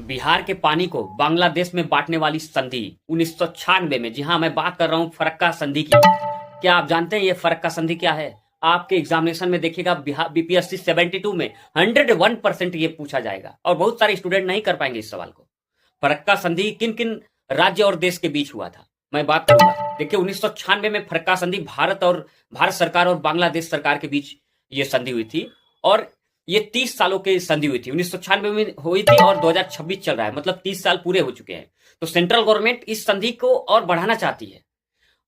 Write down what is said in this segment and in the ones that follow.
बिहार के पानी को बांग्लादेश में बांटने वाली संधि 1996 में, जी हाँ मैं बात कर रहा हूं फरक्का संधि की। क्या आप जानते हैं ये फरक्का संधि क्या है? आपके एग्जामिनेशन में देखिएगा बिहार बीपीएससी 72 में 101% ये पूछा जाएगा और बहुत सारे स्टूडेंट नहीं कर पाएंगे इस सवाल को। फरक्का संधि किन किन राज्य और देश के बीच हुआ था मैं बात करूंगा। देखिए 1996 में फरक्का संधि भारत सरकार और बांग्लादेश सरकार के बीच ये संधि हुई थी और ये 30 सालों की संधि हुई थी। 1996 में हुई थी और 2026 चल रहा है, मतलब 30 साल पूरे हो चुके हैं। तो सेंट्रल गवर्नमेंट इस संधि को और बढ़ाना चाहती है।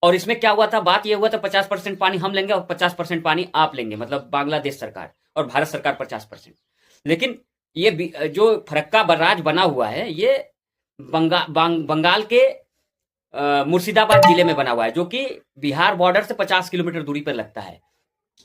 और इसमें क्या हुआ था, बात ये हुआ था 50% पानी हम लेंगे और 50% पानी आप लेंगे, मतलब बांग्लादेश सरकार और भारत सरकार 50%। लेकिन ये जो फरक्का बराज बना हुआ है ये बंगाल के मुर्शिदाबाद जिले में बना हुआ है, जो कि बिहार बॉर्डर से 50 किलोमीटर दूरी पर लगता है।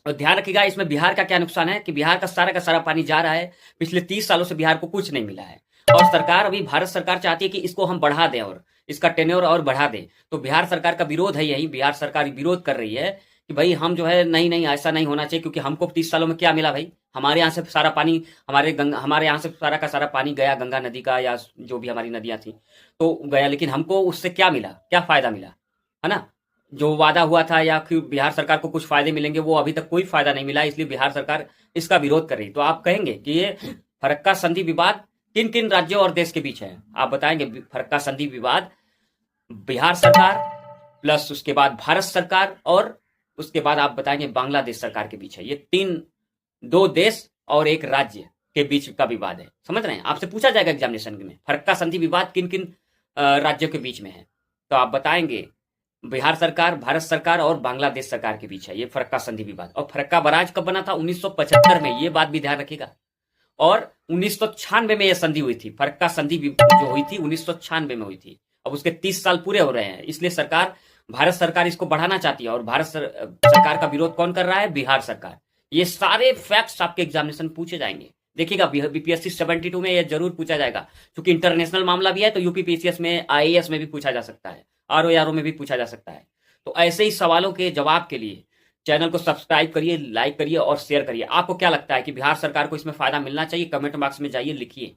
और ध्यान रखिएगा इसमें बिहार का क्या नुकसान है कि बिहार का सारा पानी जा रहा है। पिछले 30 सालों से बिहार को कुछ नहीं मिला है और सरकार अभी भारत सरकार चाहती है कि इसको हम बढ़ा दें और इसका टेन्योर और बढ़ा दें। तो बिहार सरकार का विरोध है, यही बिहार सरकार विरोध कर रही है कि भाई हम जो है नहीं ऐसा नहीं होना चाहिए, क्योंकि हमको 30 सालों में क्या मिला भाई? हमारे यहाँ से सारा पानी हमारे यहाँ से सारा का सारा पानी गया, गंगा नदी का या जो भी हमारी नदियां थी तो गया, लेकिन हमको उससे क्या मिला, क्या फायदा मिला, है ना? जो वादा हुआ था या फिर बिहार सरकार को कुछ फायदे मिलेंगे, वो अभी तक कोई फायदा नहीं मिला, इसलिए बिहार सरकार इसका विरोध कर रही। तो आप कहेंगे कि ये फरक्का संधि विवाद किन किन राज्यों और देश के बीच है? आप बताएंगे फरक्का संधि विवाद बिहार सरकार प्लस उसके बाद भारत सरकार और उसके बाद आप बताएंगे बांग्लादेश सरकार के बीच है। ये दो देश और एक राज्य के बीच का विवाद है, समझ रहे हैं? आपसे पूछा जाएगा एग्जामिनेशन में फरक्का संधि विवाद किन किन राज्यों के बीच में है, तो आप बताएंगे बिहार सरकार, भारत सरकार और बांग्लादेश सरकार के बीच है ये फरक्का संधि विवाद। और फरक्का बराज कब बना था? 1975 में, ये बात भी ध्यान रखिएगा। और 1996 में यह संधि हुई थी। फरक्का संधि जो हुई थी 1996 में हुई थी। अब उसके 30 साल पूरे हो रहे हैं, इसलिए भारत सरकार इसको बढ़ाना चाहती है और सरकार का विरोध कौन कर रहा है? बिहार सरकार। ये सारे फैक्ट्स आपके एग्जामिनेशन पूछे जाएंगे, देखिएगा बीपीएससी 72 में ये जरूर पूछा जाएगा। क्योंकि इंटरनेशनल मामला भी है तो यूपीपीसीएस में, आईएएस में भी पूछा जा सकता है, आरओ में भी पूछा जा सकता है। तो ऐसे ही सवालों के जवाब के लिए चैनल को सब्सक्राइब करिए, लाइक करिए और शेयर करिए। आपको क्या लगता है कि बिहार सरकार को इसमें फायदा मिलना चाहिए? कमेंट बॉक्स में जाइए, लिखिए।